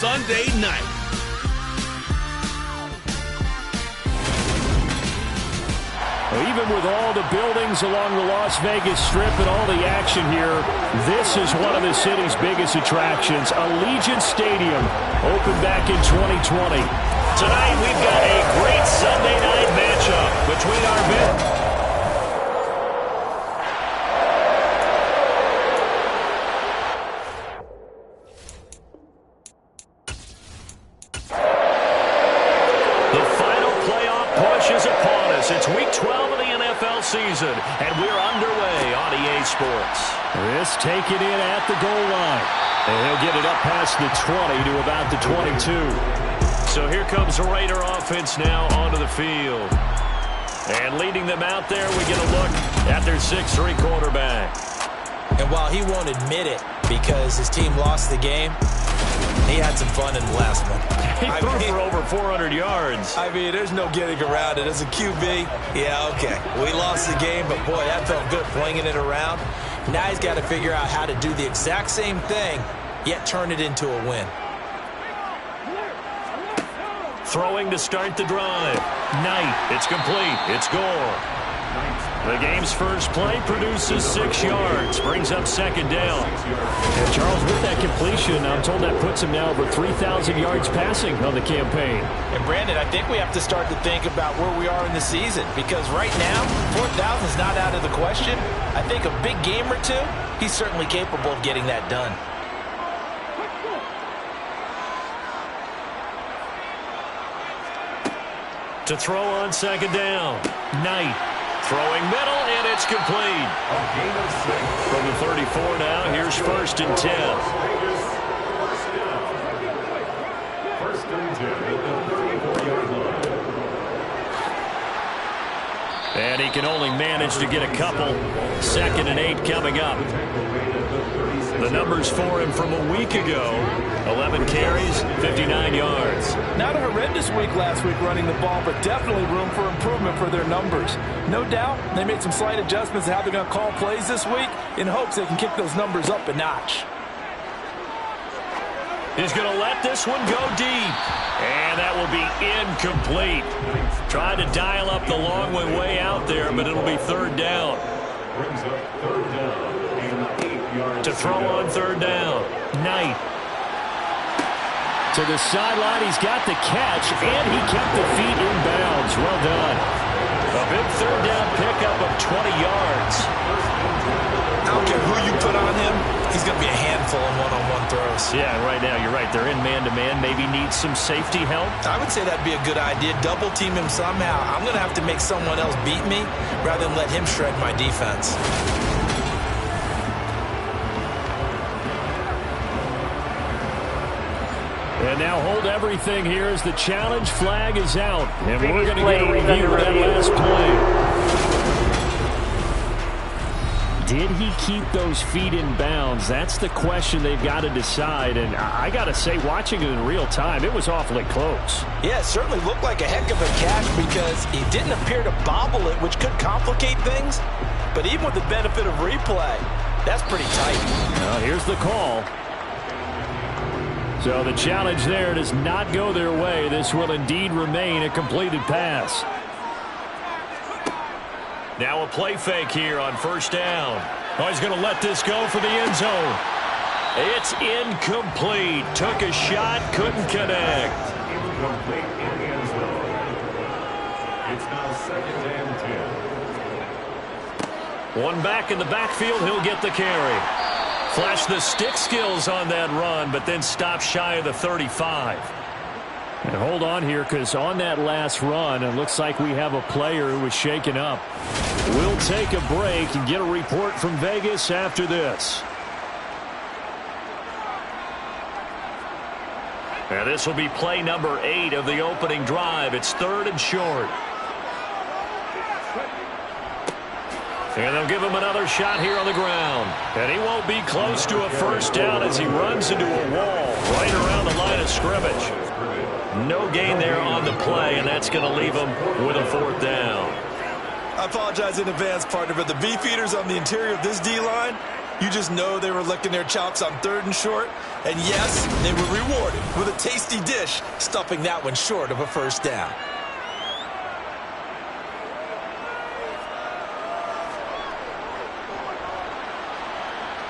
Sunday night. Even with all the buildings along the Las Vegas Strip and all the action here, this is one of the city's biggest attractions. Allegiant Stadium opened back in 2020. Tonight we've got a great Sunday night matchup between our men. It's Week 12 of the NFL season, and we're underway on EA Sports. This taken in at the goal line. And he'll get it up past the 20 to about the 22. So here comes the Raider offense now onto the field. And leading them out there, we get a look at their 6'3" quarterback. And while he won't admit it because his team lost the game, he had some fun in the last one. He threw for over 400 yards. I mean, there's no getting around it. As a QB, yeah, okay. We lost the game, but boy, that felt good flinging it around. Now he's got to figure out how to do the exact same thing, yet turn it into a win. Throwing to start the drive. Knight. It's complete. It's Gore. The game's first play produces 6 yards. Brings up second down. And Charles, with that completion, I'm told that puts him now over 3,000 yards passing on the campaign. And Brandon, I think we have to start to think about where we are in the season. Because right now, 4,000 is not out of the question. I think a big game or two, he's certainly capable of getting that done. To throw on second down. Knight. Throwing middle, and it's complete. From the 34 now, here's 1st and 10. First and 10 at the 34-yard line. And he can only manage to get a couple. 2nd and 8 coming up. The numbers for him from a week ago. 11 carries, 59 yards. Not a horrendous week last week running the ball, but definitely room for improvement for their numbers. No doubt they made some slight adjustments to how they're going to call plays this week in hopes they can kick those numbers up a notch. He's going to let this one go deep. And that will be incomplete. Tried to dial up the long way out there, but it'll be 3rd down. Brings up 3rd down and 8 yards. To throw on 3rd down. Knight. To the sideline, he's got the catch, and he kept the feet in bounds. Well done. A big 3rd down pickup of 20 yards. I don't care who you put on him, he's going to be a handful in one-on-one throws. Yeah, right now, you're right. They're in man-to-man. Maybe needs some safety help. I would say that'd be a good idea. Double team him somehow. I'm going to have to make someone else beat me rather than let him shred my defense. And now hold everything here as the challenge flag is out. And we're going to get a review of that last play. Did he keep those feet in bounds? That's the question they've got to decide. And I got to say, watching it in real time, it was awfully close. Yeah, it certainly looked like a heck of a catch because he didn't appear to bobble it, which could complicate things. But even with the benefit of replay, that's pretty tight. Here's the call. So the challenge there does not go their way. This will indeed remain a completed pass. Now a play fake here on 1st down. Oh, he's going to let this go for the end zone. It's incomplete. Took a shot, couldn't connect. Incomplete in the end zone. It's now 2nd and 10. One back in the backfield, he'll get the carry. Flash the stick skills on that run, but then stop shy of the 35. And hold on here, because on that last run, it looks like we have a player who was shaken up. We'll take a break and get a report from Vegas after this. And this will be play number 8 of the opening drive. It's 3rd and short. And they'll give him another shot here on the ground. And he won't be close to a 1st down as he runs into a wall right around the line of scrimmage. No gain there on the play, and that's going to leave him with a 4th down. I apologize in advance, partner, but the beef eaters on the interior of this D-line, You just know they were licking their chops on 3rd and short. And yes, they were rewarded with a tasty dish, stuffing that one short of a first down.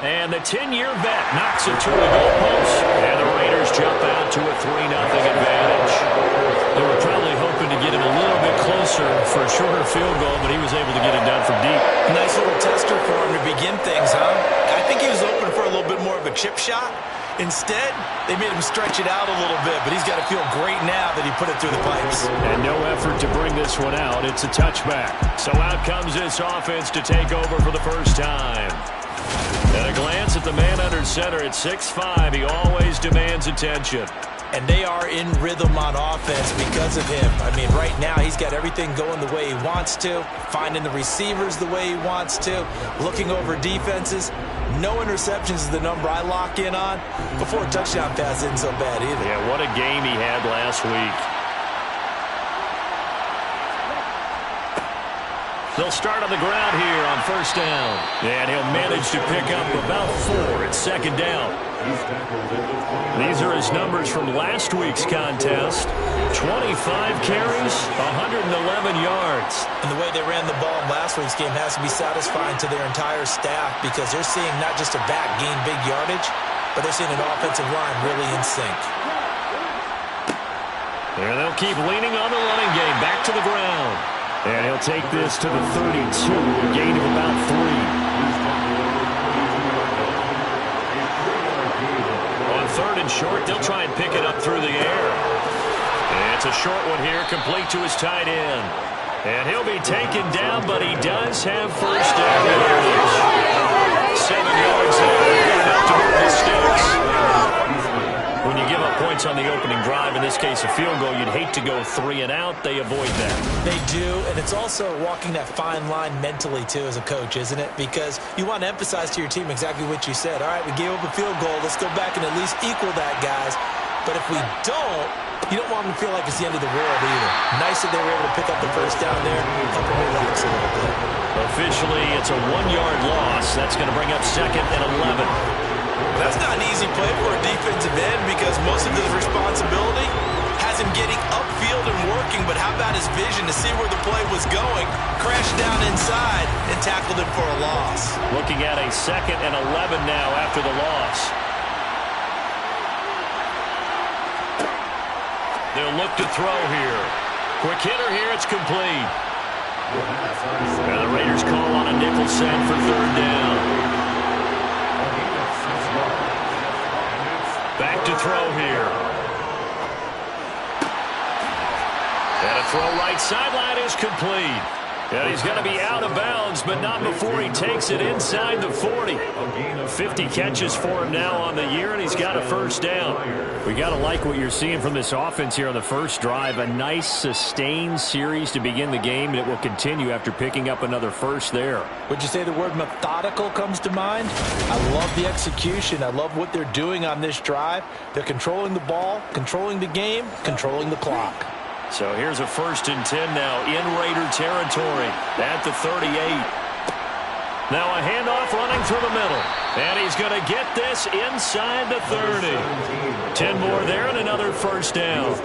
And the 10-year vet knocks it through the goalpost. And the Raiders jump out to a 3-0 advantage. They were probably hoping to get him a little bit closer for a shorter field goal, but he was able to get it done from deep. Nice little tester for him to begin things, huh? I think he was open for a little bit more of a chip shot. Instead, they made him stretch it out a little bit, but he's got to feel great now that he put it through the pipes. And no effort to bring this one out. It's a touchback. So out comes this offense to take over for the first time. At a glance at the man under center at 6'5", he always demands attention. And they are in rhythm on offense because of him. I mean, right now he's got everything going the way he wants to, finding the receivers the way he wants to, looking over defenses. No interceptions is the number I lock in on. Before a touchdown pass isn't so bad either. Yeah, what a game he had last week. They'll start on the ground here on first down. And he'll manage to pick up about 4 at second down. These are his numbers from last week's contest. 25 carries, 111 yards. And the way they ran the ball in last week's game has to be satisfying to their entire staff because they're seeing not just a back gain big yardage, but they're seeing an offensive line really in sync. And they'll keep leaning on the running game. Back to the ground. And he'll take this to the 32, a gain of about 3. On 3rd and short, they'll try and pick it up through the air. And it's a short one here, complete to his tight end. And he'll be taken down, but he does have first down yardage. 7 yards there. Good enough to move the sticks. When you give up points on the opening drive, in this case a field goal, you'd hate to go 3 and out. They avoid that. They do, and it's also walking that fine line mentally, too, as a coach, isn't it? Because you want to emphasize to your team exactly what you said. All right, we gave up a field goal. Let's go back and at least equal that, guys. But if we don't, you don't want them to feel like it's the end of the world either. Nice that they were able to pick up the first down there and help them relax a little bit. Officially, it's a 1-yard loss. That's going to bring up 2nd and 11. That's not an easy play for a defensive end because most of his responsibility has him getting upfield and working, but how about his vision to see where the play was going, crashed down inside, and tackled him for a loss. Looking at a 2nd and 11 now after the loss. They'll look to throw here. Quick hitter here, it's complete. And the Raiders call on a nickel set for 3rd down. Back to throw here. And a throw right sideline is complete. And he's going to be out of bounds, but not before he takes it inside the 40. 50 catches for him now on the year, and he's got a first down. We got to like what you're seeing from this offense here on the first drive. A nice, sustained series to begin the game, and it will continue after picking up another first there. Would you say the word methodical comes to mind? I love the execution. I love what they're doing on this drive. They're controlling the ball, controlling the game, controlling the clock. So here's a 1st and 10 now in Raider territory at the 38. Now a handoff running through the middle. And he's going to get this inside the 30. 10 more there and another first down.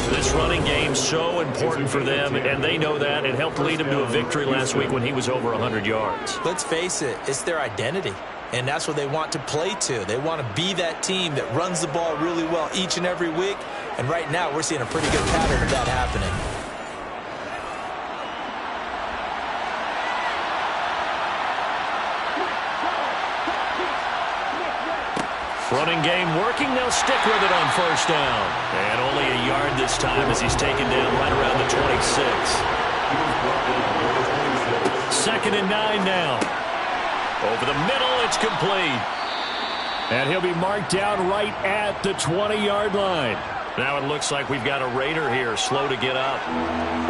This running game so important for them, and they know that. It helped lead them to a victory last week when he was over 100 yards. Let's face it, it's their identity. And that's what they want to play to. They want to be that team that runs the ball really well each and every week. And right now, we're seeing a pretty good pattern of that happening. Running game working. They'll stick with it on first down. And only a yard this time as he's taken down right around the 26. 2nd and 9 now. Over the middle, it's complete. And he'll be marked down right at the 20-yard line. Now it looks like we've got a Raider here, slow to get up.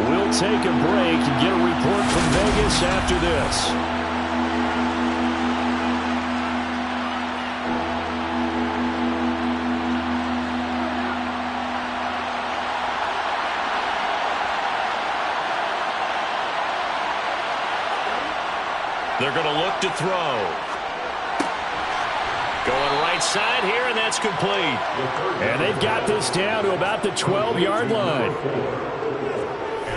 We'll take a break and get a report from Vegas after this. They're going to look to throw. right side here, and that's complete. And they've got this down to about the 12-yard line.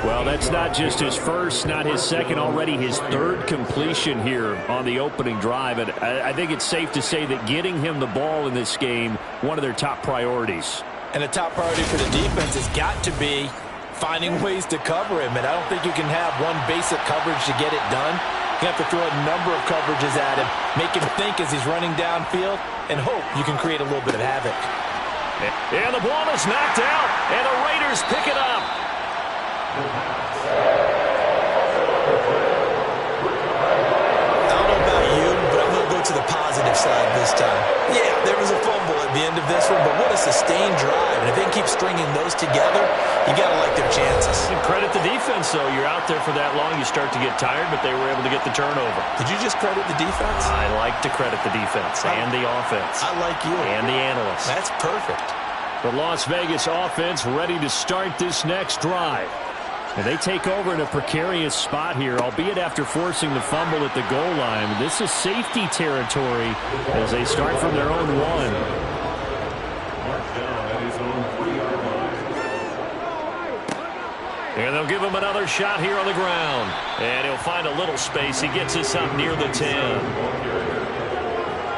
Well, that's not just his first, not his second, already his third completion here on the opening drive. And I think it's safe to say that getting him the ball in this game, one of their top priorities. And a top priority for the defense has got to be finding ways to cover him. And I don't think you can have one basic coverage to get it done. You have to throw a number of coverages at him, make him think as he's running downfield, and hope you can create a little bit of havoc. And the ball is knocked out, and the Raiders pick it up. I don't know about you, but I'm going to go to the positive side this time. Yeah, there was a fumble at the end of this one, but what a sustained drive. And if they can keep stringing those together, you got to like their chances. And credit the defense, though. You're out there for that long, you start to get tired, but they were able to get the turnover. Did you just credit the defense? I like to credit the defense and the offense. I like you. And the analysts. That's perfect. The Las Vegas offense ready to start this next drive. And they take over in a precarious spot here, albeit after forcing the fumble at the goal line. This is safety territory as they start from their own one. Mark down at his own 3-yard line. And they'll give him another shot here on the ground. And he'll find a little space. He gets us up near the 10.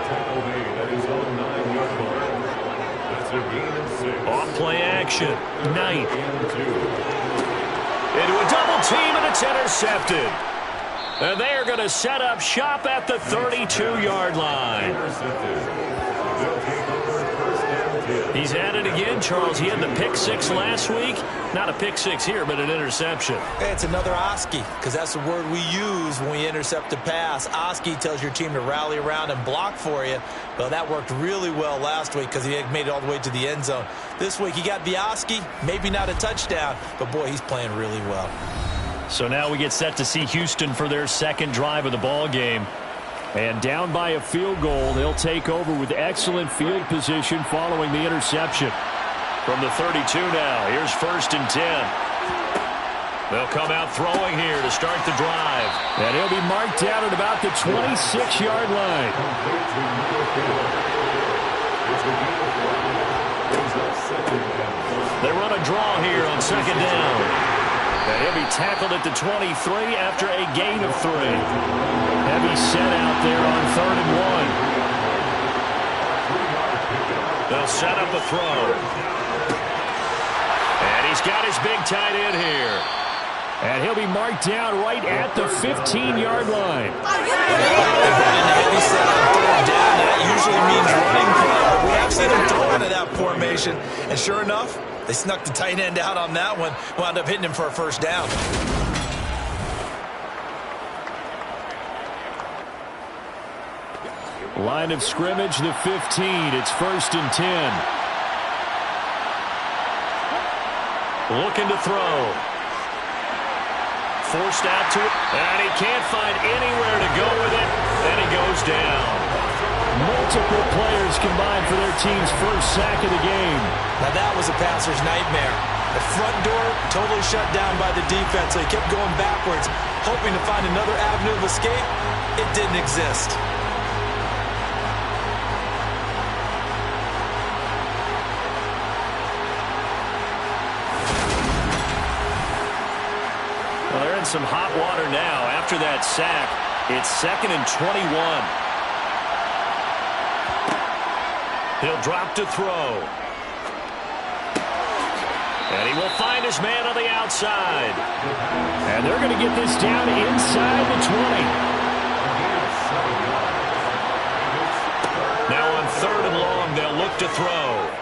Tackle made at his own 9-yard line. That's a gain of 6. Off play action. Knight. And 2. Into a double team, and it's intercepted. And they are going to set up shop at the 32-yard line. He's at it again, Charles. He had the pick six last week. Not a pick six here, but an interception. It's another Oski, because that's the word we use when we intercept a pass. Oski tells your team to rally around and block for you. Well, that worked really well last week because he made it all the way to the end zone. This week he got the Oski, maybe not a touchdown, but boy, he's playing really well. So now we get set to see Houston for their second drive of the ball game. And down by a field goal, they'll take over with excellent field position following the interception. From the 32 now, here's 1st and 10. They'll come out throwing here to start the drive. And he'll be marked down at about the 26-yard line. They run a draw here on 2nd down. And he'll be tackled at the 23 after a gain of 3. Heavy set out there on 3rd and 1. They'll set up a throw. And he's got his big tight end here. And he'll be marked down right at the 15-yard line. Heavy set on 3rd down. That usually means running play. We have seen him throw into that formation. And sure enough, they snuck the tight end out on that one. Wound up hitting him for a 1st down. Line of scrimmage, the 15. It's 1st and 10. Looking to throw. Forced out to it. And he can't find anywhere to go with it. And he goes down. Multiple players combined for their team's first sack of the game. Now that was a passer's nightmare. The front door totally shut down by the defense, so he kept going backwards, hoping to find another avenue of escape. It didn't exist. Well, they're in some hot water now. After that sack, it's 2nd and 21. He'll drop to throw. And he will find his man on the outside. And they're going to get this down inside the 20. Now on 3rd and long, they'll look to throw.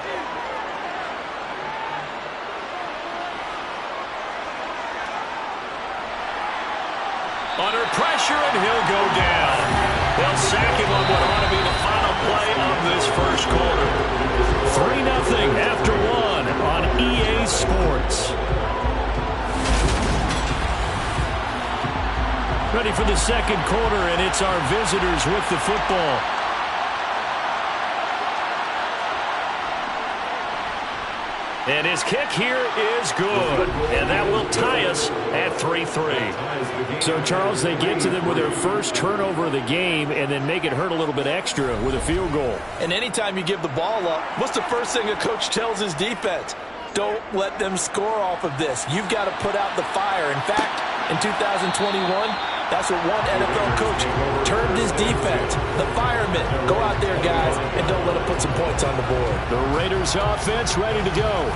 Under pressure, and he'll go down. They'll sack him on what ought to be the final play of this first quarter. 3-0 after 1 on EA Sports. Ready for the second quarter, and it's our visitors with the football. And his kick here is good. And that will tie us at 3-3. So, Charles, they get to them with their first turnover of the game and then make it hurt a little bit extra with a field goal. And anytime you give the ball up, what's the first thing a coach tells his defense? Don't let them score off of this. You've got to put out the fire. In fact, in 2021, that's what one NFL coach termed his defense. The firemen. Go out there, guys, and don't let them put some points on the board. The Raiders offense ready to go.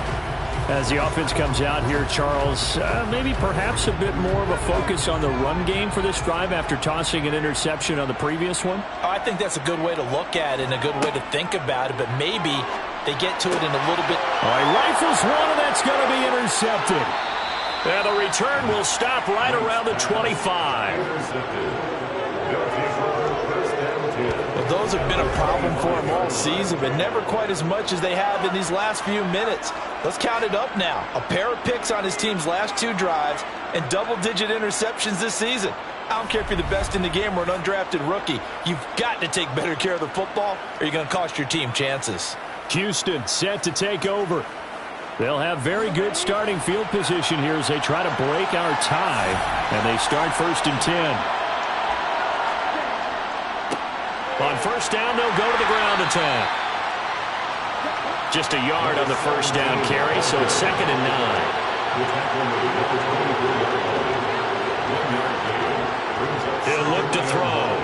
As the offense comes out here, Charles, maybe perhaps a bit more of a focus on the run game for this drive after tossing an interception on the previous one? Oh, I think that's a good way to look at it and a good way to think about it, but maybe they get to it in a little bit. All right, rifles one, and that's going to be intercepted. And the return will stop right around the 25. Well, those have been a problem for him all season, but never quite as much as they have in these last few minutes. Let's count it up now. A pair of picks on his team's last 2 drives and double-digit interceptions this season. I don't care if you're the best in the game or an undrafted rookie. You've got to take better care of the football or you're going to cost your team chances. Houston set to take over. They'll have very good starting field position here as they try to break our tie. And they start 1st and 10. On first down, they'll go to the ground attack. Just a yard on the first down carry, so it's 2nd and 9. He'll look to throw.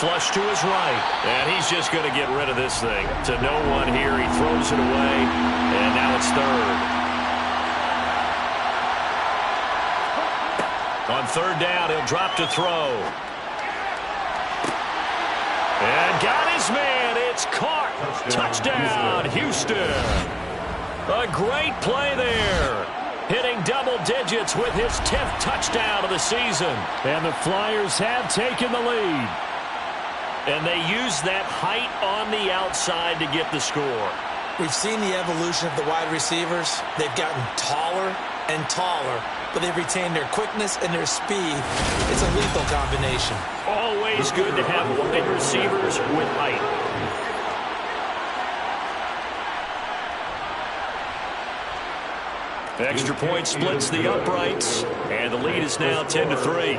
Flush to his right, and he's just going to get rid of this thing. To no one here, he throws it away, and now it's 3rd. On 3rd down, he'll drop to throw. And got his man. It's caught. Touchdown, Houston. A great play there. Hitting double digits with his 10th touchdown of the season. And the Flyers have taken the lead. And they use that height on the outside to get the score. We've seen the evolution of the wide receivers. They've gotten taller and taller, but they've retained their quickness and their speed. It's a lethal combination. Always good to have wide receivers with height. Extra point splits the uprights, and the lead is now 10-3.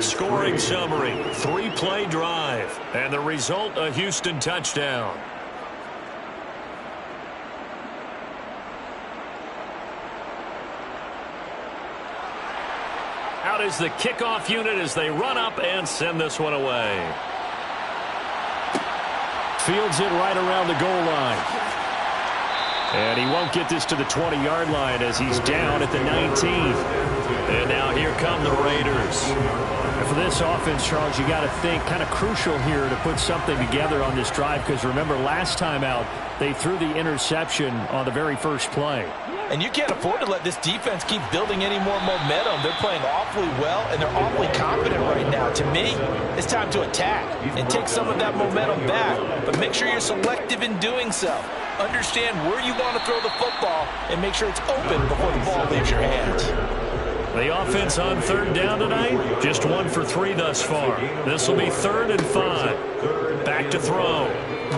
Scoring summary, 3-play drive, and the result, a Houston touchdown. Out is the kickoff unit as they run up and send this one away. Fields it right around the goal line. And he won't get this to the 20-yard line as he's down at the 19. And now here come the Raiders. And for this offense, Charles, you got to think kind of crucial here to put something together on this drive, because remember last time out they threw the interception on the very first play. And you can't afford to let this defense keep building any more momentum. They're playing awfully well, and they're awfully confident right now. To me, it's time to attack and take some of that momentum back. But make sure you're selective in doing so. Understand where you want to throw the football and make sure it's open before the ball leaves your hands. The offense on 3rd down tonight, just 1 for 3 thus far. This will be 3rd and 5. Back to throw.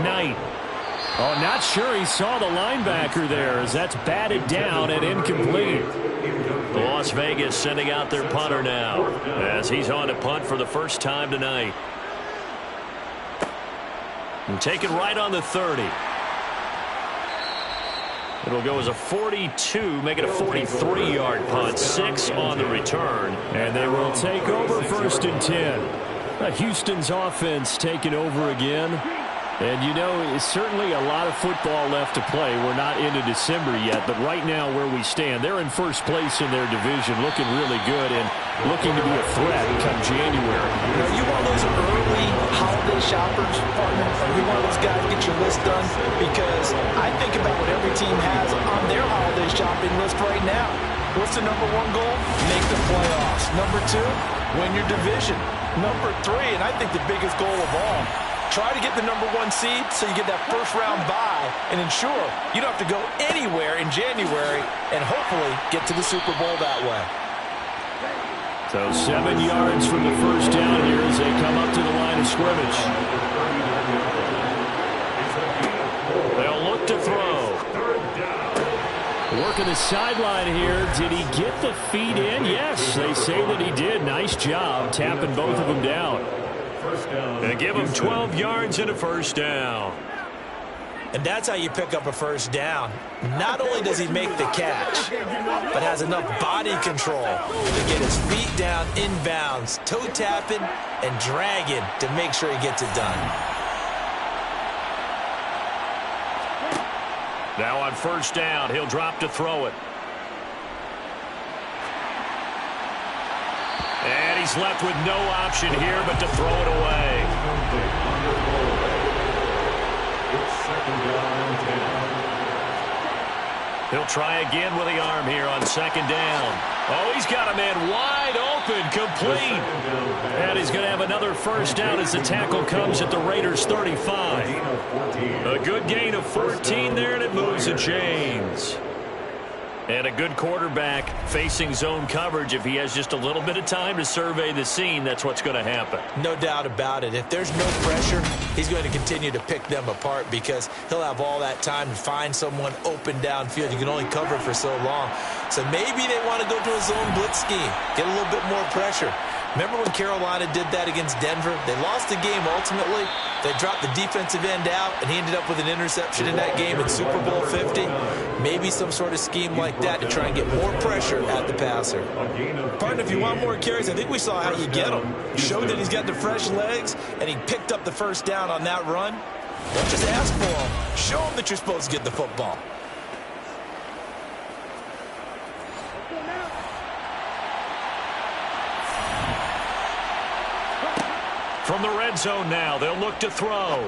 Knight. Oh, not sure he saw the linebacker there as that's batted down and incomplete. Las Vegas sending out their punter now as he's on to punt for the first time tonight. And take it right on the 30. It'll go as a 42, make it a 43-yard punt. 6 on the return. And they will take over 1st and 10. Houston's offense taking over again. And, you know, it's certainly a lot of football left to play. We're not into December yet, but right now where we stand, they're in first place in their division, looking really good and looking to be a threat come January. You know, you one of those early holiday shoppers, partner? Are you one of those guys get your list done? Because I think about what every team has on their holiday shopping list right now. What's the number 1 goal? Make the playoffs. Number 2, win your division. Number 3, and I think the biggest goal of all, try to get the number 1 seed so you get that first-round bye and ensure you don't have to go anywhere in January and hopefully get to the Super Bowl that way. So 7 yards from the first down here as they come up to the line of scrimmage. look at the sideline here. Did he get the feet in? Yes, they say that he did. Nice job tapping both of them down. They give him 12 yards and a first down. And that's how you pick up a first down. Not only does he make the catch, but has enough body control to get his feet down inbounds, toe tapping and dragging to make sure he gets it done. Now on first down, he'll drop to throw it. And he's left with no option here but to throw it away. He'll try again with the arm here on second down. Oh, he's got a man wide open, complete. And he's going to have another first down as the tackle comes at the Raiders' 35. A good gain of 14 there, and it moves the chains. And a good quarterback facing zone coverage. If he has just a little bit of time to survey the scene, that's what's going to happen. No doubt about it. If there's no pressure, he's going to continue to pick them apart because he'll have all that time to find someone open downfield. You can only cover for so long. So maybe they want to go to a zone blitz scheme, get a little bit more pressure. Remember when Carolina did that against Denver? They lost the game ultimately. They dropped the defensive end out, and he ended up with an interception in that game in Super Bowl 50. Maybe some sort of scheme like that to try and get more pressure at the passer. Partner, if you want more carries, I think we saw how you get him. Showed that he's got the fresh legs, and he picked up the first down on that run. Don't just ask for him. Show him that you're supposed to get the football. From the red zone now, they'll look to throw.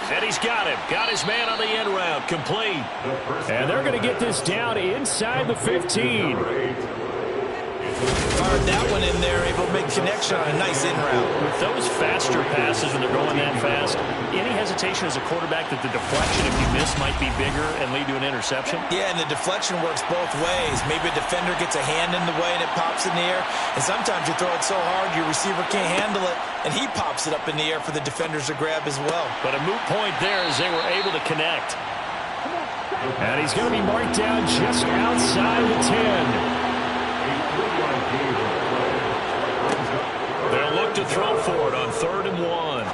And he's got him. Got his man on the end route. Complete. And they're going to get this down inside the 15. Fired that one in there, able to make connection on a nice in route. With those faster passes when they're going that fast, any hesitation as a quarterback that the deflection, if you miss, might be bigger and lead to an interception? Yeah, and the deflection works both ways. Maybe a defender gets a hand in the way and it pops in the air. And sometimes you throw it so hard your receiver can't handle it, and he pops it up in the air for the defenders to grab as well. But a moot point there as they were able to connect. And he's going to be marked down just outside the 10. They'll look to throw for it on 3rd and 1.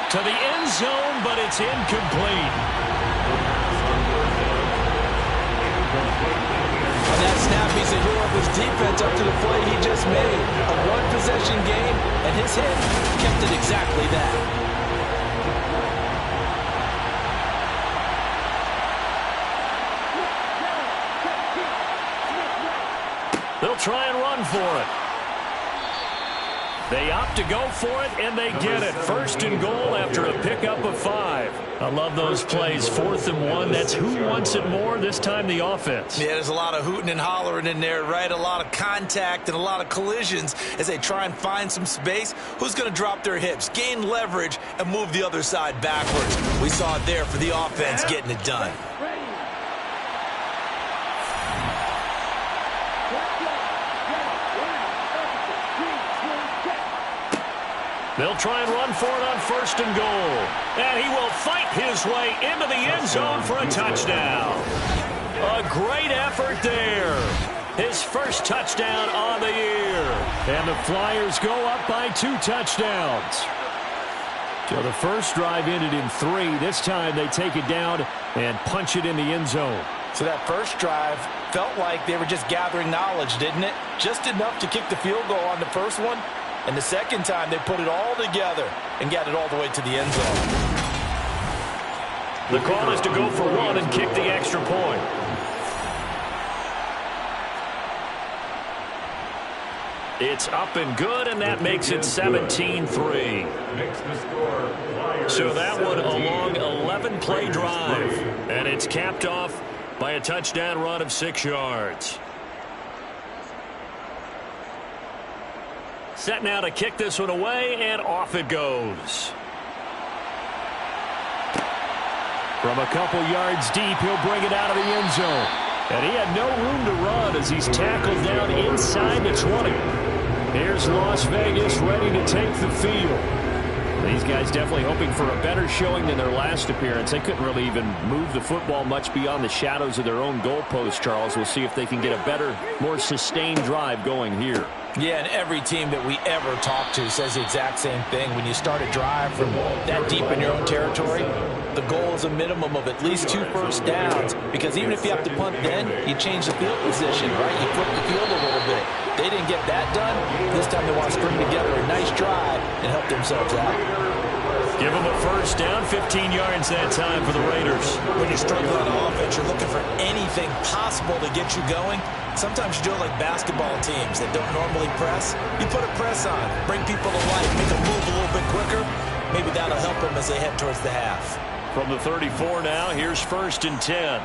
To the end zone, but it's incomplete. On that snap, he said, up his defense up to the play he just made. A one-possession game, and his hit kept it exactly that. They'll try and run for it. They opt to go for it, and they get it. 1st and goal after a pickup of 5. I love those plays. 4th and 1. That's who wants it more, this time the offense. Yeah, there's a lot of hooting and hollering in there, right? A lot of contact and a lot of collisions as they try and find some space. Who's going to drop their hips, gain leverage, and move the other side backwards? We saw it there for the offense getting it done. They'll try and run for it on 1st and goal. And he will fight his way into the end zone for a touchdown. A great effort there. His first touchdown on the year. And the Flyers go up by 2 touchdowns. So the first drive ended in 3. This time they take it down and punch it in the end zone. So that first drive felt like they were just gathering knowledge, didn't it? Just enough to kick the field goal on the first one. And the second time, they put it all together and got it all the way to the end zone. The call is to go for 1 and kick the extra point. It's up and good, and that makes it 17-3. So that one a long 11-play drive. And it's capped off by a touchdown run of 6 yards. Set now to kick this one away, and off it goes. From a couple yards deep, he'll bring it out of the end zone. And he had no room to run as he's tackled down inside the 20. Here's Las Vegas ready to take the field. These guys definitely hoping for a better showing than their last appearance. They couldn't really even move the football much beyond the shadows of their own goalpost, Charles. We'll see if they can get a better, more sustained drive going here. Yeah, and every team that we ever talk to says the exact same thing. When you start a drive from that deep in your own territory, the goal is a minimum of at least 2 first downs, because even if you have to punt then, you change the field position, right? You flip the field a little bit. They didn't get that done. This time they want to string together a nice drive and help themselves out. Give them a first down, 15 yards that time for the Raiders. When you struggle on offense, you're looking for anything possible to get you going. Sometimes you do it like basketball teams that don't normally press. You put a press on, bring people to life, make them move a little bit quicker. Maybe that'll help them as they head towards the half. From the 34 now, here's 1st and 10.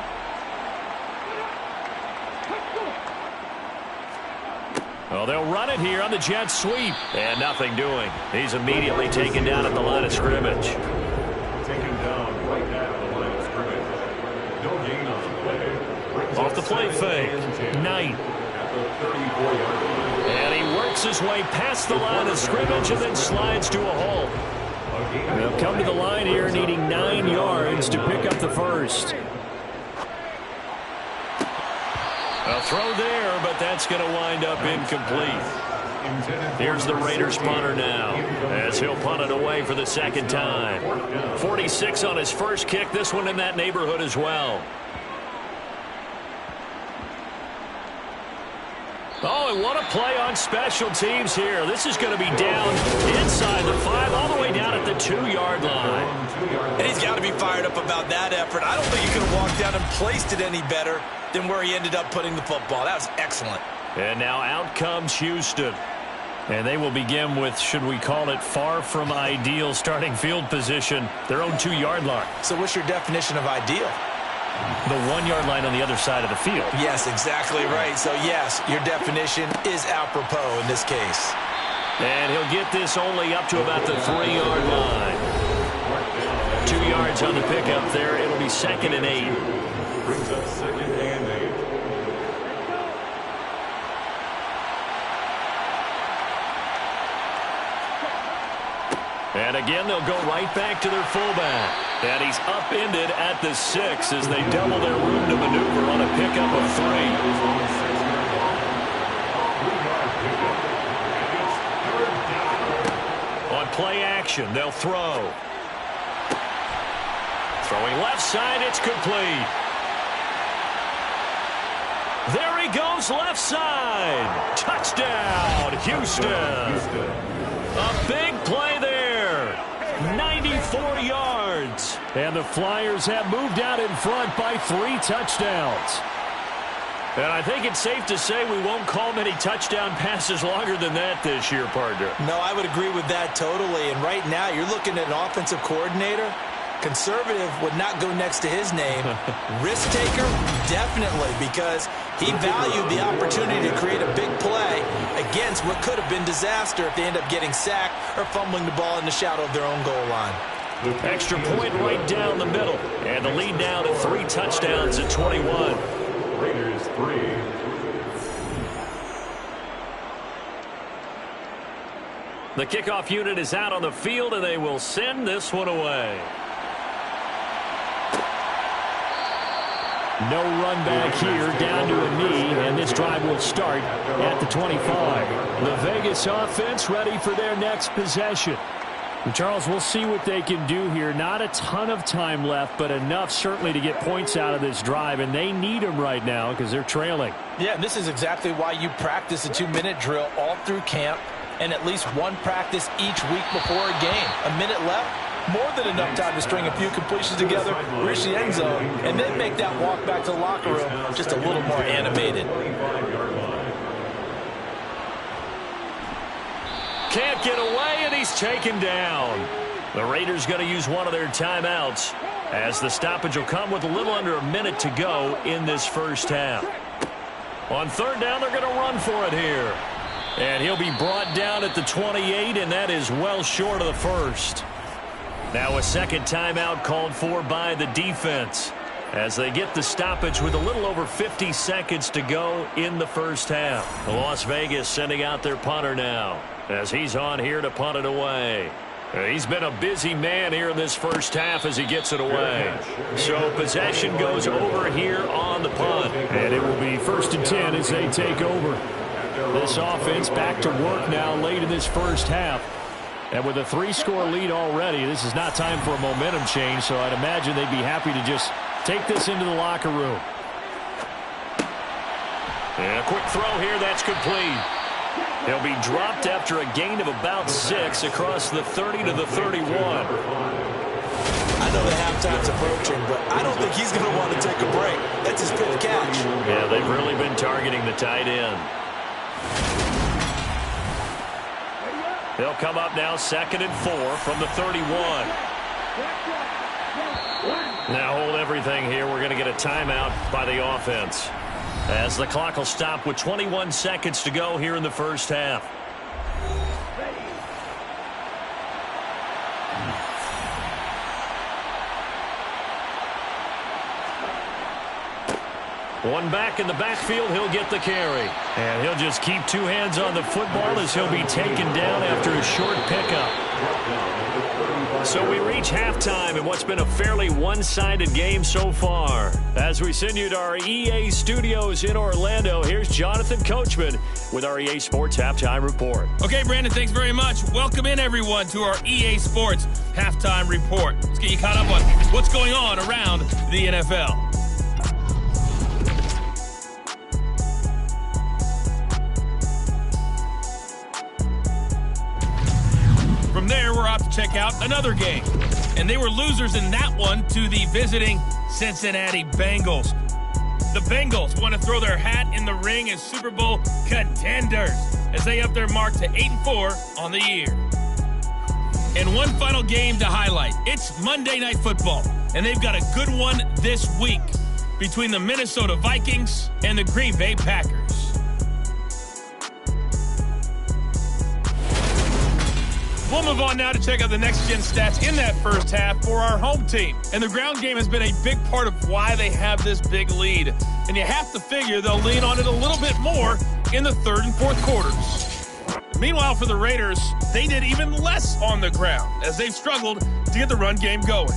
Well, they'll run it here on the jet sweep. And nothing doing. He's immediately taken down at the line of scrimmage. Taken down right at the line of scrimmage. No gain on the play. Off the play fake. Knight. At the 34-yard line. And he works his way past the line of scrimmage and then slides to a halt. They'll come to the line here needing 9 yards to pick up the first. A throw there, but that's going to wind up incomplete. Here's the Raiders punter now, as he'll punt it away for the second time. 46 on his first kick, this one in that neighborhood as well. Oh, and what a play on special teams here. This is going to be down inside the 5, all the way down at the 2-yard line. And he's got to be fired up about that effort. I don't think he could have walked down and placed it any better than where he ended up putting the football. That was excellent. And now out comes Houston. And they will begin with, should we call it, far from ideal starting field position, their own 2-yard line. So what's your definition of ideal? The 1-yard line on the other side of the field. Yes, exactly right. So, yes, your definition is apropos in this case. And he'll get this only up to about the 3-yard line. 2 yards on the pickup there. It'll be 2nd and 8. Brings up 2nd and 8. And again, they'll go right back to their fullback. And he's upended at the 6 as they double their room to maneuver on a pickup of 3. On play action, they'll throw. Throwing left side, it's complete. There he goes, left side. Touchdown, Houston. A big play there. 94 yards. And the Flyers have moved out in front by 3 touchdowns. And I think it's safe to say we won't call many touchdown passes longer than that this year, partner. No, I would agree with that totally. And right now, you're looking at an offensive coordinator. Conservative would not go next to his name. Risk taker, definitely, because he valued the opportunity to create a big play against what could have been disaster if they end up getting sacked or fumbling the ball in the shadow of their own goal line. Extra point right down the middle. And the lead now to 3 touchdowns at 21. Raiders 3. The kickoff unit is out on the field, and they will send this one away. No run back here, down to a knee, and this drive will start at the 25. The Vegas offense ready for their next possession. And Charles, we'll see what they can do here. Not a ton of time left, but enough certainly to get points out of this drive, and they need them right now because they're trailing. Yeah, this is exactly why you practice a 2-minute drill all through camp and at least one practice each week before a game. A minute left, more than enough time to string a few completions together, reach the end zone, and then make that walk back to the locker room just a little more animated. Can't get away, and he's taken down. The Raiders going to use one of their timeouts as the stoppage will come with a little under a minute to go in this first half. On 3rd down, they're going to run for it here. And he'll be brought down at the 28, and that is well short of the first. Now a second timeout called for by the defense as they get the stoppage with a little over 50 seconds to go in the first half. Las Vegas sending out their punter now as he's on here to punt it away. He's been a busy man here in this first half as he gets it away. So possession goes over here on the punt. And it will be 1st and 10 as they take over. This offense back to work now late in this first half. And with a 3-score lead already, this is not time for a momentum change, so I'd imagine they'd be happy to just take this into the locker room. And a quick throw here, that's complete. He'll be dropped after a gain of about 6 across the 30 to the 31. I know the halftime's approaching, but I don't think he's going to want to take a break. That's his 5th catch. Yeah, they've really been targeting the tight end. They'll come up now 2nd and 4 from the 31. Now hold everything here. We're going to get a timeout by the offense, as the clock will stop with 21 seconds to go here in the first half. One back in the backfield, he'll get the carry. And he'll just keep 2 hands on the football as he'll be taken down after a short pickup. So we reach halftime in what's been a fairly one-sided game so far. As we send you to our EA studios in Orlando, here's Jonathan Coachman with our EA Sports Halftime Report. Okay, Brandon, thanks very much. Welcome in, everyone, to our EA Sports Halftime Report. Let's get you caught up on what's going on around the NFL. From there, we're off to check out another game. And they were losers in that one to the visiting Cincinnati Bengals. The Bengals want to throw their hat in the ring as Super Bowl contenders as they up their mark to 8-4 on the year. And one final game to highlight. It's Monday Night Football, and they've got a good one this week between the Minnesota Vikings and the Green Bay Packers. We'll move on now to check out the next-gen stats in that first half for our home team. And the ground game has been a big part of why they have this big lead. And you have to figure they'll lean on it a little bit more in the 3rd and 4th quarters. Meanwhile, for the Raiders, they did even less on the ground as they've struggled to get the run game going.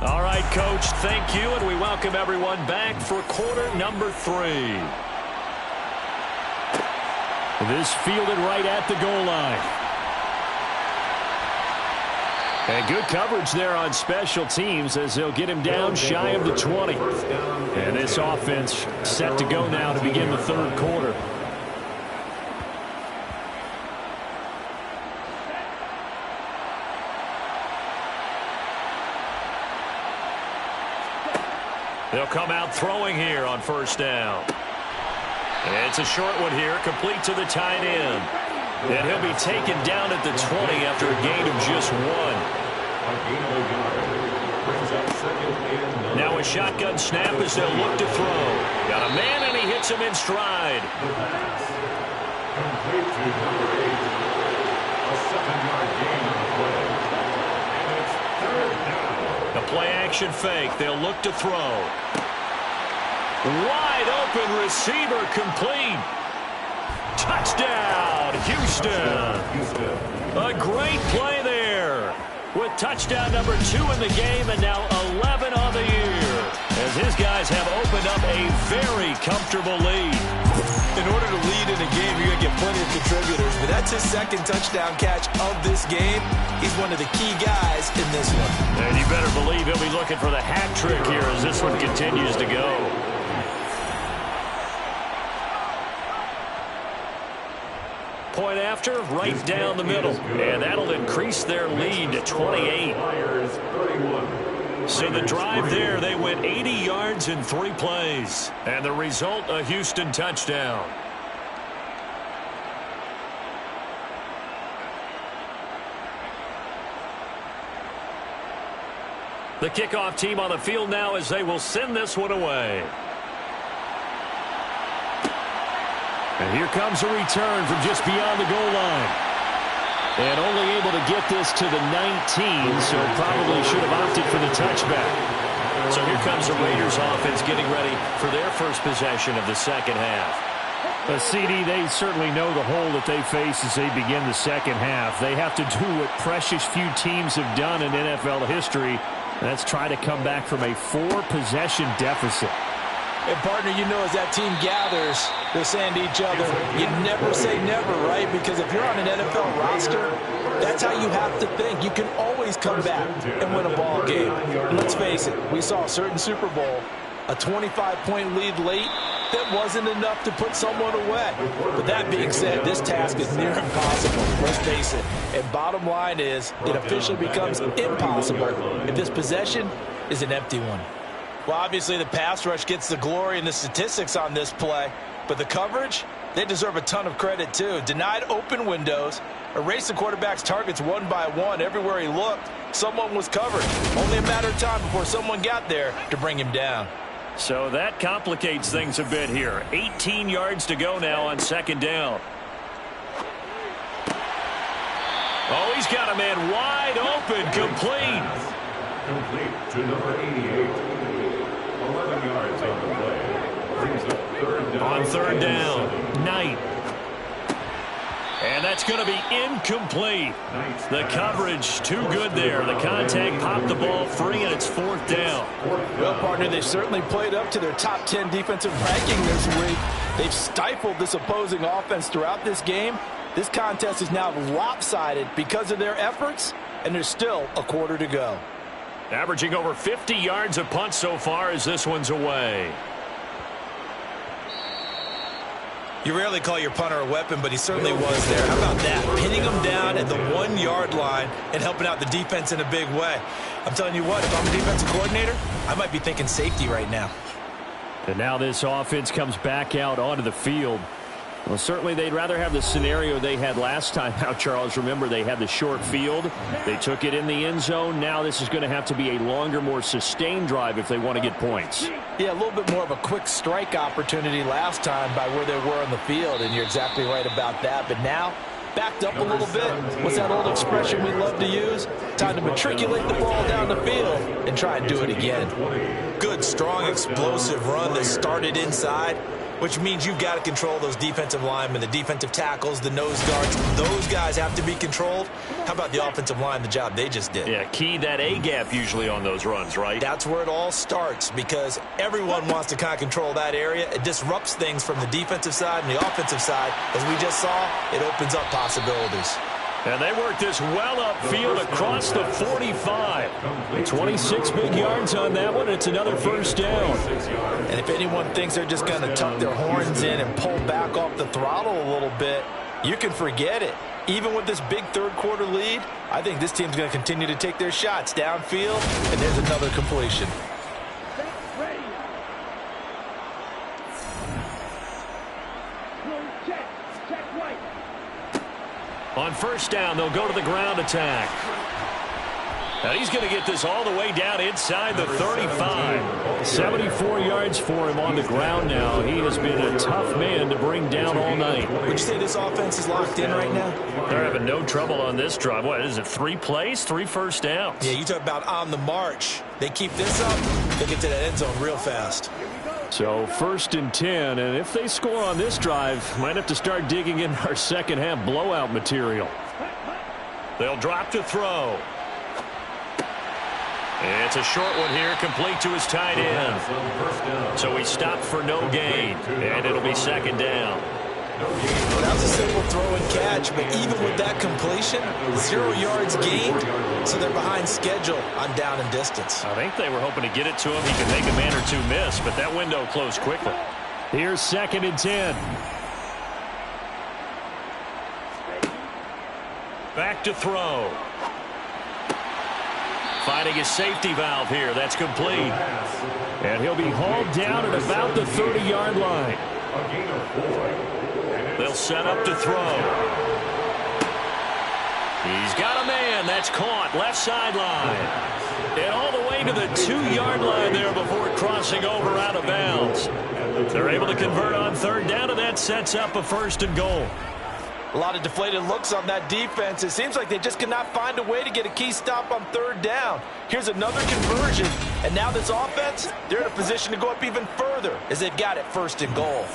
All right, Coach, thank you, and we welcome everyone back for quarter number 3. This fielded right at the goal line. And good coverage there on special teams as they'll get him down shy of the 20. And this offense set to go now to begin the 3rd quarter. They'll come out throwing here on 1st down. And it's a short one here, complete to the tight end. And he'll be taken down at the 20 after a gain of just 1. Now a shotgun snap as they'll look to throw. Got a man, and he hits him in stride. Complete to number 8. A 7-yard gain on the play. And it's 3rd down. A play-action fake. They'll look to throw. Wide open receiver, complete. Touchdown, Houston. A great play there with touchdown number 2 in the game and now 11 on the year as his guys have opened up a very comfortable lead. In order to lead in a game, you're going to get plenty of contributors, but that's his 2nd touchdown catch of this game. He's one of the key guys in this one. And you better believe he'll be looking for the hat trick here as this one continues to go. Point after, right down the middle. And that'll increase their lead to 28. So the drive there, they went 80 yards in 3 plays. And the result, a Houston touchdown. The kickoff team on the field now as they will send this one away. And here comes a return from just beyond the goal line. And only able to get this to the 19, so probably should have opted for the touchback. So here comes the Raiders offense getting ready for their first possession of the second half. But CD, they certainly know the hole that they face as they begin the second half. They have to do what precious few teams have done in NFL history. That's try to come back from a 4-possession deficit. And, partner, you know, as that team gathers, they're saying to each other, you never say never, right? Because if you're on an NFL roster, that's how you have to think. You can always come back and win a ball game. And let's face it, we saw a certain Super Bowl, a 25-point lead late. That wasn't enough to put someone away. But that being said, this task is near impossible. Let's face it. And bottom line is, it officially becomes impossible if this possession is an empty one. Well, obviously the pass rush gets the glory and the statistics on this play. But the coverage, they deserve a ton of credit too. Denied open windows, erased the quarterback's targets one by one. Everywhere he looked, someone was covered. Only a matter of time before someone got there to bring him down. So that complicates things a bit here. 18 yards to go now on second down. Oh, he's got a man wide open, complete. Complete to number 88. 11 yards on the play. Brings up third down. On third down, Knight. And that's going to be incomplete. The coverage too good there. The contact popped the ball free, and it's fourth down. Well, partner, they certainly played up to their top 10 defensive ranking this week. They've stifled this opposing offense throughout this game. This contest is now lopsided because of their efforts, and there's still a quarter to go. Averaging over 50 yards a punt so far as this one's away. You rarely call your punter a weapon, but he certainly was there. How about that? Pinning him down at the 1-yard line and helping out the defense in a big way. I'm telling you what, if I'm a defensive coordinator, I might be thinking safety right now. And now this offense comes back out onto the field. Well, certainly they'd rather have the scenario they had last time out, Charles. Remember, they had the short field. They took it in the end zone. Now this is going to have to be a longer, more sustained drive if they want to get points. Yeah, a little bit more of a quick strike opportunity last time by where they were on the field, and you're exactly right about that. But now, backed up a little bit. What's that old expression we love to use? Time to matriculate the ball down the field and try and do it again. Good, strong, explosive run that started inside, which means you've got to control those defensive linemen, the defensive tackles, the nose guards. Those guys have to be controlled. How about the offensive line, the job they just did? Yeah, key that A-gap usually on those runs, right? That's where it all starts because everyone wants to kind of control that area. It disrupts things from the defensive side and the offensive side. As we just saw, it opens up possibilities. And they work this well upfield across the 45. 26 big yards on that one. It's another first down. And if anyone thinks they're just going to tuck their horns in and pull back off the throttle a little bit, you can forget it. Even with this big third-quarter lead, I think this team's going to continue to take their shots downfield, and there's another completion. On first down, they'll go to the ground attack. Now he's going to get this all the way down inside the 35. 74 yards for him on the ground now. He has been a tough man to bring down all night. Would you say this offense is locked in right now? They're having no trouble on this drive. What is it, 3 plays, 3 first downs? Yeah, you talk about on the march. They keep this up, they get to that end zone real fast. So first and 10, and if they score on this drive, might have to start digging in our second half blowout material. They'll drop to throw. It's a short one here, complete to his tight end. So he stopped for no gain, and it'll be second down. Well, that was a simple throw and catch, but even with that completion, 0 yards gained, so they're behind schedule on down and distance. I think they were hoping to get it to him. He could make a man or two miss, but that window closed quickly. Here's second and 10. Back to throw. Finding his safety valve here. That's complete. And he'll be hauled down at about the 30-yard line. A gain of 4. They'll set up to throw. He's got a man. That's caught. Left sideline. And all the way to the 2-yard line there before crossing over out of bounds. They're able to convert on third down, and that sets up a first and goal. A lot of deflated looks on that defense. It seems like they just cannot find a way to get a key stop on third down. Here's another conversion, and now this offense, they're in a position to go up even further as they've got it first and goal.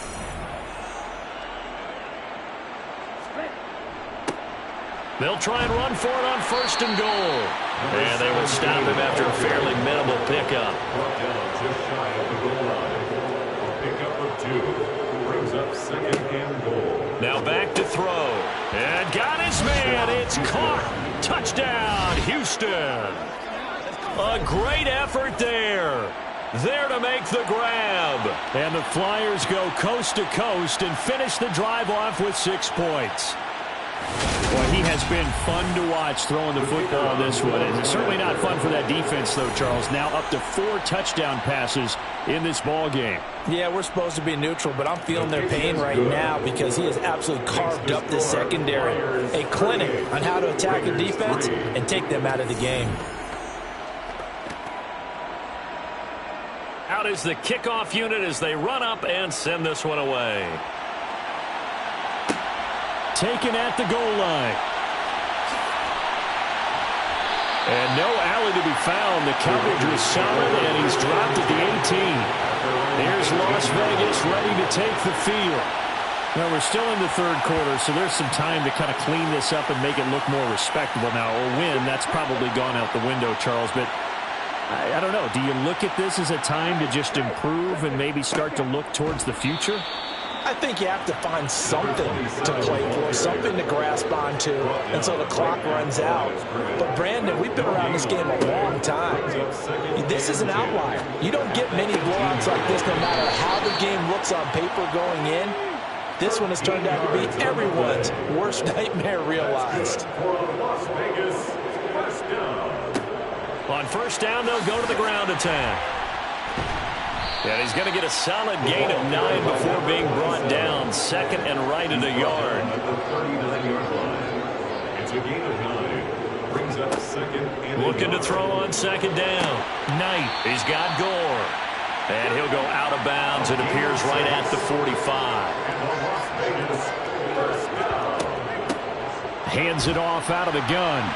They'll try and run for it on 1st and goal. And they will stop him after a fairly minimal pickup. Brought down just shy of the goal line. A pickup of 2 brings up 2nd and goal. Now back to throw. And got his man. It's caught. Touchdown, Houston. A great effort there. There to make the grab. And the Flyers go coast to coast and finish the drive off with 6 points. Boy, he has been fun to watch throwing the football this one. It's certainly not fun for that defense, though, Charles. Now up to 4 touchdown passes in this ball game. Yeah, we're supposed to be neutral, but I'm feeling their pain right now because he has absolutely carved up this secondary. A clinic on how to attack a defense and take them out of the game. Out is the kickoff unit as they run up and send this one away. Taken at the goal line. And no alley to be found. The coverage was solid, and he's dropped at the 18. Here's Las Vegas ready to take the field. Now, we're still in the 3rd quarter, so there's some time to kind of clean this up and make it look more respectable. Now, a win, that's probably gone out the window, Charles, but I don't know. Do you look at this as a time to just improve and maybe start to look towards the future? I think you have to find something to play for, something to grasp onto until the clock runs out. But, Brandon, we've been around this game a long time. This is an outlier. You don't get many blowouts like this no matter how the game looks on paper going in. This one has turned out to be everyone's worst nightmare realized. On 1st down, they'll go to the ground attack. And he's going to get a solid gain of 9 before being brought down. 2nd and right at a yard. At the 39-yard line. It's a gain of 9. Brings up 2nd and Looking to throw on 2nd down. Knight. He's got Gore. And he'll go out of bounds. It appears right at the 45. Hands it off out of the gun.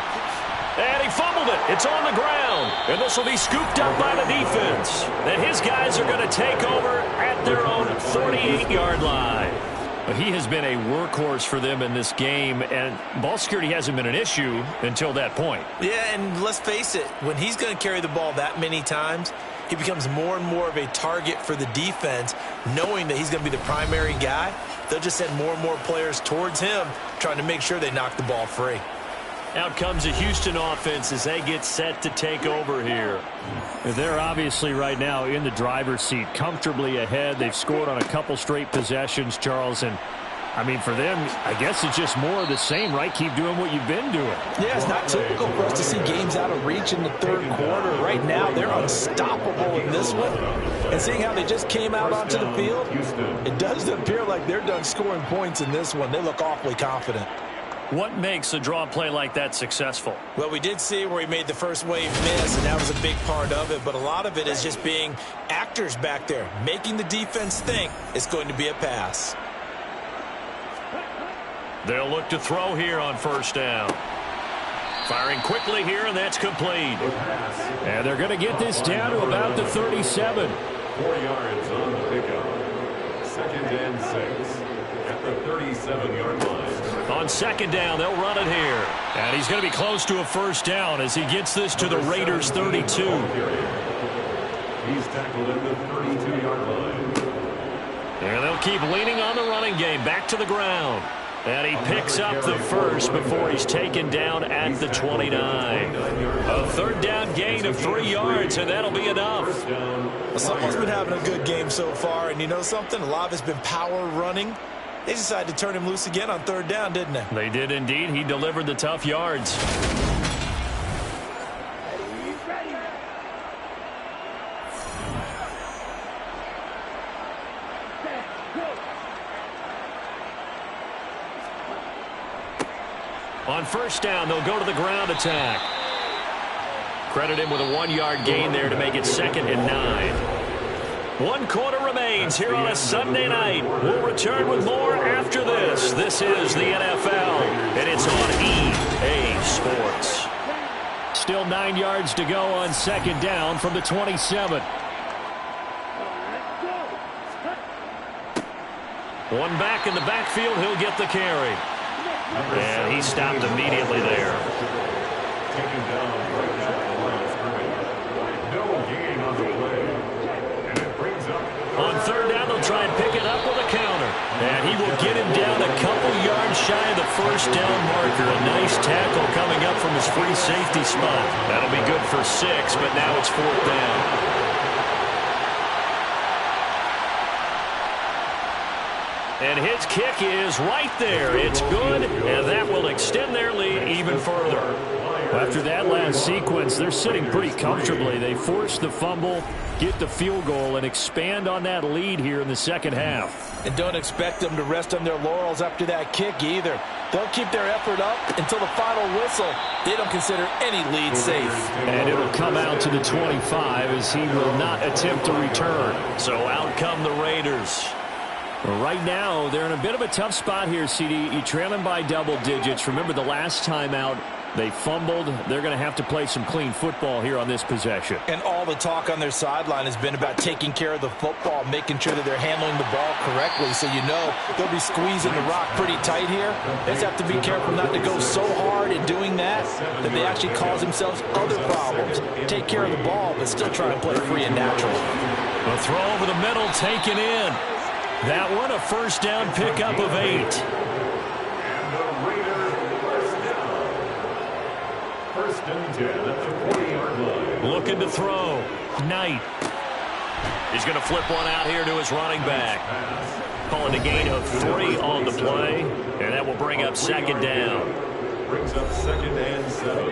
And he fumbled it. It's on the ground. And this will be scooped up by the defense. And his guys are going to take over at their own 48-yard line. He has been a workhorse for them in this game, and ball security hasn't been an issue until that point. Yeah, and let's face it, when he's going to carry the ball that many times, he becomes more and more of a target for the defense, knowing that he's going to be the primary guy. They'll just send more and more players towards him, trying to make sure they knock the ball free. Out comes the Houston offense as they get set to take over here. They're obviously right now in the driver's seat, comfortably ahead. They've scored on a couple straight possessions, Charles, and I mean, for them, I guess it's just more of the same, right? Keep doing what you've been doing. Yeah, it's not typical for us to see games out of reach in the 3rd quarter. Right now, they're unstoppable in this one. And seeing how they just came out onto the field, it does appear like they're done scoring points in this one. They look awfully confident. What makes a draw play like that successful? Well, we did see where he made the first wave miss, and that was a big part of it. But a lot of it is just being actors back there, making the defense think it's going to be a pass. They'll look to throw here on 1st down. Firing quickly here, and that's complete. And they're going to get this down to about the 37. 4 yards on the pickup. 2nd and 6 at the 37-yard line. On 2nd down, they'll run it here. And he's going to be close to a 1st down as he gets this to the Raiders' 32. He's tackled at the 32-yard line. And they'll keep leaning on the running game. Back to the ground. And he picks up the first before he's taken down at the 29. A 3rd down gain of 3 yards, and that'll be enough. Someone's been having a good game so far, and you know something? A lot of it's been power running. They decided to turn him loose again on 3rd down, didn't they? They did indeed. He delivered the tough yards. On 1st down, they'll go to the ground attack. Credit him with a 1-yard gain there to make it 2nd and 9. 1 quarter remains here on a Sunday night. We'll return with more after this. This is the NFL, and it's on EA Sports. Still 9 yards to go on 2nd down from the 27. One back in the backfield, he'll get the carry. And he stopped immediately there. Taken down right at the line of scrimmage. No gain on the play. And it brings up... On third down, they'll try and pick it up with a counter. And he will get him down a couple yards shy of the first down marker. A nice tackle coming up from his free safety spot. That'll be good for 6, but now it's fourth down. And his kick is right there. It's good, and that will extend their lead even further. After that last sequence, they're sitting pretty comfortably. They force the fumble, get the field goal, and expand on that lead here in the second half. And don't expect them to rest on their laurels after that kick either. They'll keep their effort up until the final whistle. They don't consider any lead safe. And it'll come out to the 25 as he will not attempt to return. So out come the Raiders. Right now, they're in a bit of a tough spot here, CD. You trail them by double digits. Remember the last time out, they fumbled. They're going to have to play some clean football here on this possession. And all the talk on their sideline has been about taking care of the football, making sure that they're handling the ball correctly. So you know they'll be squeezing the rock pretty tight here. They just have to be careful not to go so hard in doing that that they actually cause themselves other problems. Take care of the ball, but still try and play free and natural. A throw over the middle taken in. That one a first down pickup of 8. And the Raiders first down. First and 10 at the 40-yard line. Looking to throw. Knight. He's going to flip one out here to his running back. Calling a gain of 3 on the play, and that will bring up second down. Brings up second and 7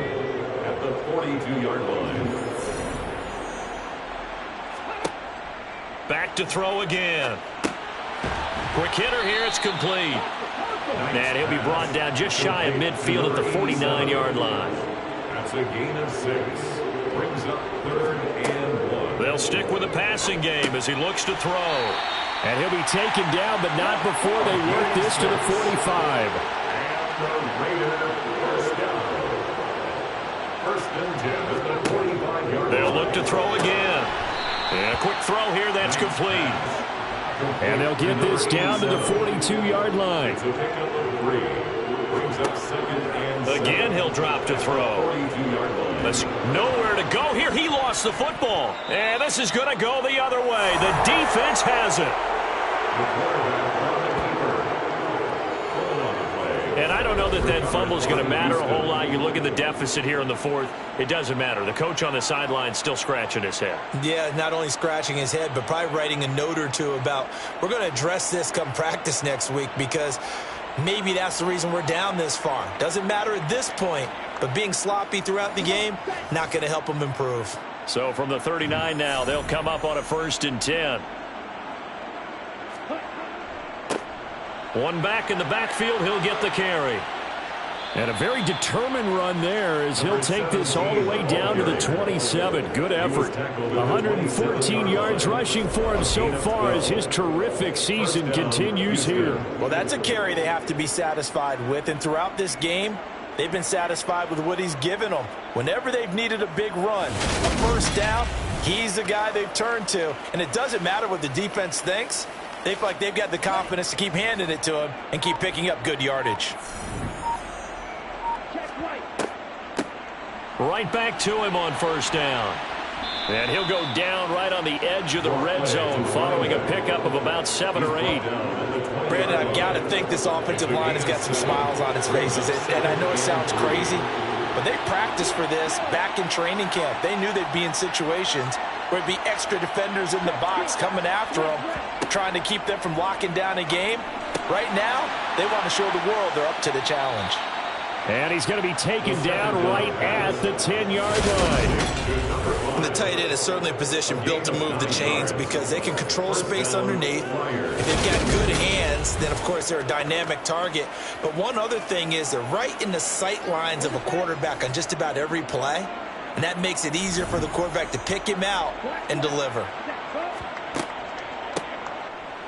at the 42-yard line. Back to throw again. Quick hitter here, it's complete. And he'll be brought down just shy of midfield at the 49-yard line. That's a gain of 6. Brings up third and 1. They'll stick with the passing game as he looks to throw. And he'll be taken down, but not before they work this to the 45. And the Raiders first down. First and 10 at the 45-yard line. They'll look to throw again. And a quick throw here, that's complete. And they'll get this down to the 42-yard line. It's a pickup of 3. Brings up second and 7. Again, he'll drop to throw. 42-yard line. There's nowhere to go here. He lost the football. And this is going to go the other way. The defense has it. The quarterback on the keeper. Full on the play. And I don't know that fumble is going to matter a whole lot. You look at the deficit here in the fourth. It doesn't matter. The coach on the sideline still scratching his head. Yeah, not only scratching his head, but probably writing a note or two about we're going to address this come practice next week because maybe that's the reason we're down this far. Doesn't matter at this point, but being sloppy throughout the game, not going to help them improve. So from the 39 now, they'll come up on a first and 10. One back in the backfield, he'll get the carry. And a very determined run there as he'll take this all the way down to the 27. Good effort. 114 yards rushing for him so far as his terrific season continues here. Well, that's a carry they have to be satisfied with. And throughout this game, they've been satisfied with what he's given them. Whenever they've needed a big run, a first down, he's the guy they've turned to. And it doesn't matter what the defense thinks. They feel like they've got the confidence to keep handing it to him and keep picking up good yardage. Right back to him on first down. And he'll go down right on the edge of the red zone following a pickup of about 7 or 8. Brandon, I've got to think this offensive line has got some smiles on its faces. And I know it sounds crazy, but they practiced for this back in training camp. They knew they'd be in situations where it'd be extra defenders in the box coming after them, trying to keep them from locking down a game. Right now, they want to show the world they're up to the challenge. And he's going to be taken down right at the 10-yard line. And the tight end is certainly a position built to move the chains because they can control space underneath. If they've got good hands, then, of course, they're a dynamic target. But one other thing is they're right in the sight lines of a quarterback on just about every play. And that makes it easier for the quarterback to pick him out and deliver.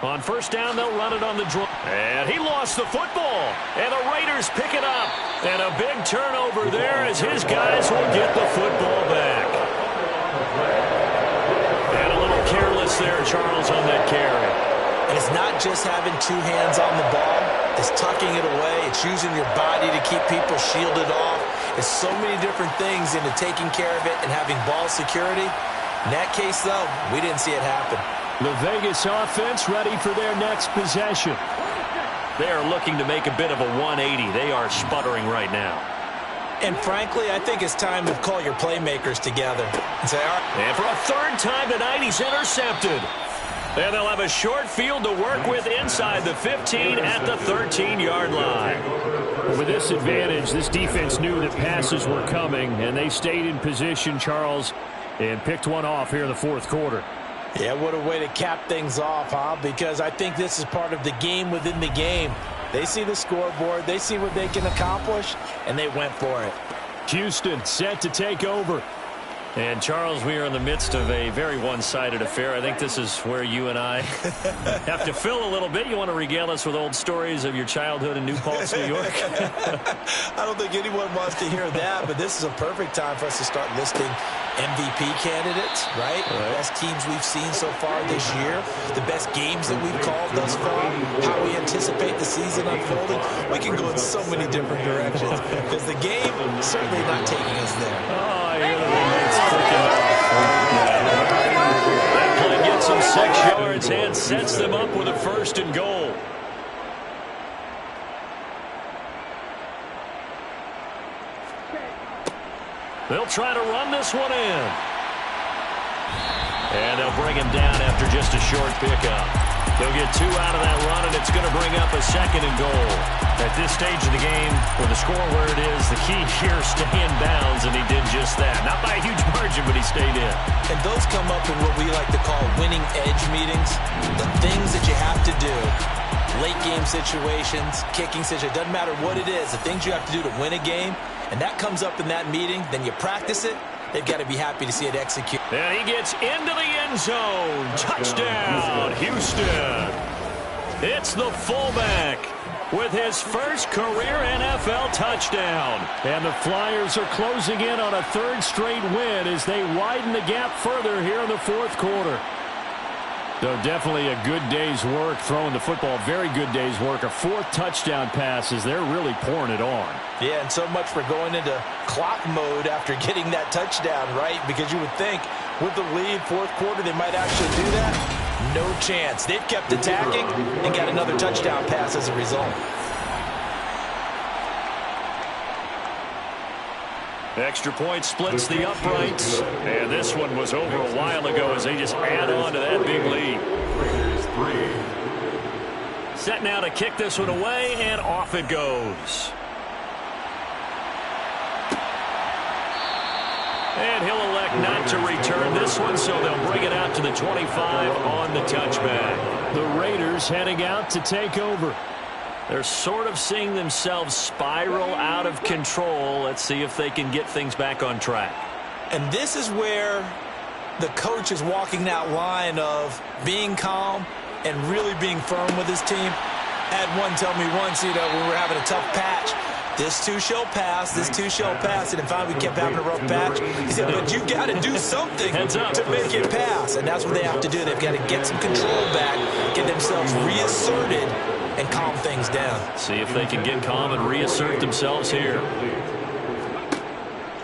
On first down, they'll run it on the draw. And he lost the football. And the Raiders pick it up. And a big turnover there as his guys will get the football back. And a little careless there, Charles, on that carry. And it's not just having two hands on the ball. It's tucking it away. It's using your body to keep people shielded off. It's so many different things into taking care of it and having ball security. In that case, though, we didn't see it happen. The Vegas offense ready for their next possession. They are looking to make a bit of a 180. They are sputtering right now. And frankly, I think it's time to call your playmakers together and say, all right. And for a third time tonight, he's intercepted. And they'll have a short field to work with inside the 15 at the 13-yard line. With this advantage, this defense knew that passes were coming, and they stayed in position, Charles, and picked one off here in the fourth quarter. Yeah, what a way to cap things off, huh? Because I think this is part of the game within the game. They see the scoreboard, they see what they can accomplish, and they went for it. Houston set to take over. And, Charles, we are in the midst of a very one-sided affair. I think this is where you and I have to fill a little bit. You want to regale us with old stories of your childhood in New Paltz, New York? I don't think anyone wants to hear that, but this is a perfect time for us to start listing MVP candidates, right? The best teams we've seen so far this year, the best games that we've called thus far, how we anticipate the season unfolding. We can go in so many different directions because the game is certainly not taking us there. Oh, I hear the remotes clicking off. That play gets them 6 yards and sets them up with a 1st and goal. They'll try to run this one in. And they'll bring him down after just a short pickup. They'll get 2 out of that run, and it's going to bring up a 2nd and goal. At this stage of the game, with the score where it is, the key here is stay in bounds, and he did just that. Not by a huge margin, but he stayed in. And those come up in what we like to call winning edge meetings. The things that you have to do, late game situations, kicking situations, doesn't matter what it is, the things you have to do to win a game, and that comes up in that meeting, then you practice it, they've got to be happy to see it execute. And he gets into the end zone. Touchdown, Houston. It's the fullback with his first career NFL touchdown. And the Flyers are closing in on a 3rd straight win as they widen the gap further here in the fourth quarter. So definitely a good day's work throwing the football. Very good day's work. A 4th touchdown pass as they're really pouring it on. Yeah, and so much for going into clock mode after getting that touchdown, right? Because you would think with the lead, fourth quarter, they might actually do that. No chance. They've kept attacking and got another touchdown pass as a result. Extra point splits the uprights. And this one was over a while ago as they just add on to that big lead. Set now to kick this one away, and off it goes. And he'll elect not to return this one, so they'll bring it out to the 25 on the touchback. The Raiders heading out to take over. They're sort of seeing themselves spiral out of control. Let's see if they can get things back on track. And this is where the coach is walking that line of being calm and really being firm with his team. Had one tell me once, when we were having a tough patch, this too shall pass, this too shall pass. And finally we kept having a rough patch. He said, but you got to do something to make it pass. And that's what they have to do. They've got to get some control back, get themselves reasserted, and calm things down. See if they can get calm and reassert themselves here.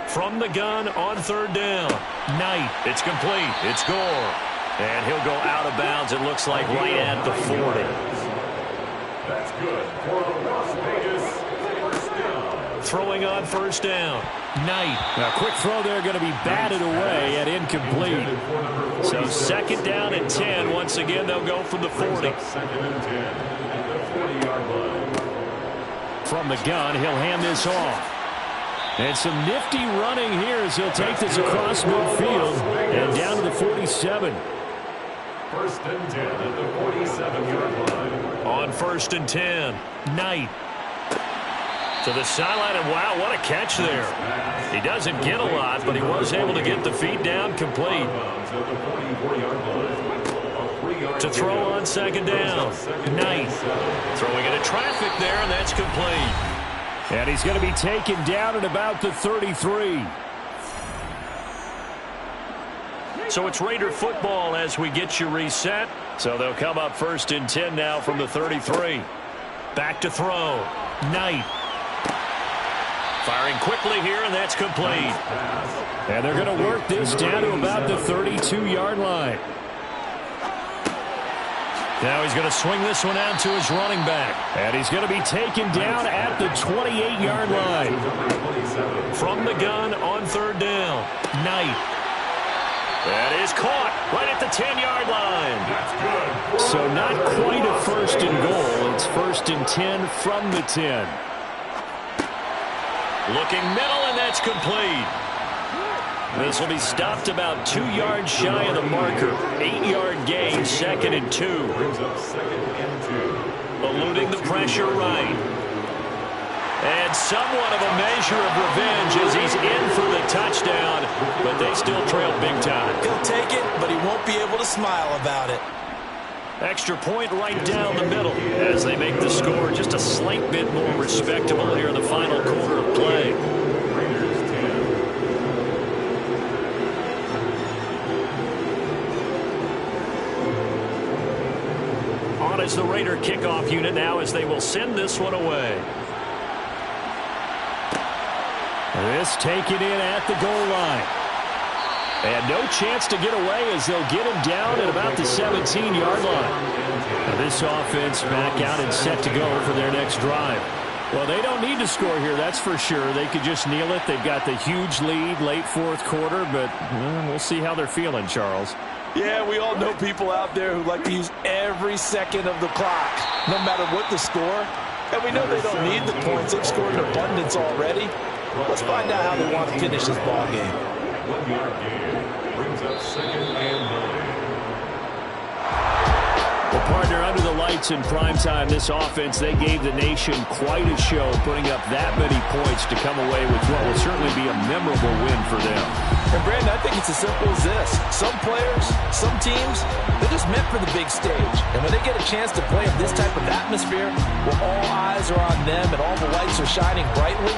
From the gun on 3rd down. Knight. It's complete. It's Gore. And he'll go out of bounds, it looks like, right at the 40. That's good for the Las Vegas first down. Throwing on 1st down. Knight. A quick throw there going to be batted away and incomplete. So 2nd down and 10. Once again, they'll go from the 40. 2nd and 10 at the 40-yard line. From the gun, he'll hand this off. And some nifty running here as he'll take this across midfield and down to the 47. 1st and 10 at the 47-yard line. On 1st and 10. Knight. To the sideline, and wow, what a catch there. He doesn't get a lot, but he was able to get the feet down complete. To throw on 2nd down. Knight. Throwing into traffic there, and that's complete. And he's going to be taken down at about the 33. So it's Raider football as we get you reset. So they'll come up 1st and 10 now from the 33. Back to throw. Knight. Firing quickly here, and that's complete. And they're going to work this down to about the 32-yard line. Now he's going to swing this one out to his running back. And he's going to be taken down at the 28-yard line. From the gun on third down. Knight. That is caught right at the 10-yard line. So not quite a first and goal. It's first and 10 from the 10. Looking middle, and that's complete. This will be stopped about 2 yards shy of the marker. 8-yard gain, 2nd and 2. Eluding the pressure right. And somewhat of a measure of revenge as he's in for the touchdown, but they still trail big time. He'll take it, but he won't be able to smile about it. Extra point right down the middle as they make the score just a slight bit more respectable here in the final quarter of play. On is the Raider kickoff unit now as they will send this one away. This taken in at the goal line. And no chance to get away as they'll get him down at about the 17-yard line. Now this offense back out and set to go for their next drive. Well, they don't need to score here, that's for sure. They could just kneel it. They've got the huge lead late fourth quarter, but we'll see how they're feeling, Charles. Yeah, we all know people out there who like to use every second of the clock, no matter what the score. And we know they don't need the points. They've scored in abundance already. Let's find out how they want to finish this ball game. 1-yard gain brings up 2nd and 9. Well, partner, under the lights in primetime, this offense, they gave the nation quite a show, putting up that many points to come away with what will certainly be a memorable win for them. And, Brandon, I think it's as simple as this. Some players, some teams, they're just meant for the big stage. And when they get a chance to play in this type of atmosphere, where all eyes are on them and all the lights are shining brightly,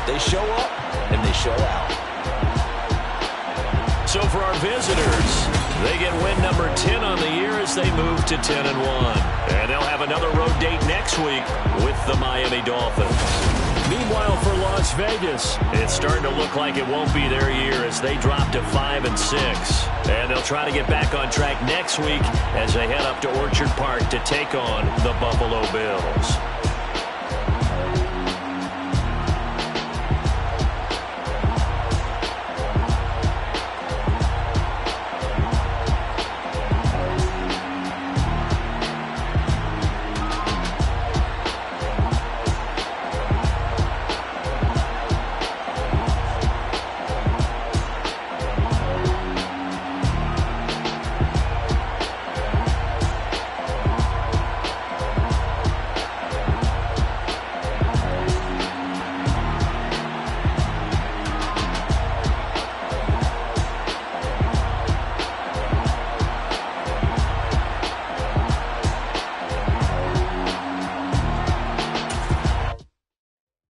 they show up and they show out. So for our visitors, they get win number 10 on the year as they move to 10-1. And they'll have another road date next week with the Miami Dolphins. Meanwhile, for Las Vegas, it's starting to look like it won't be their year as they drop to 5-6. And they'll try to get back on track next week as they head up to Orchard Park to take on the Buffalo Bills.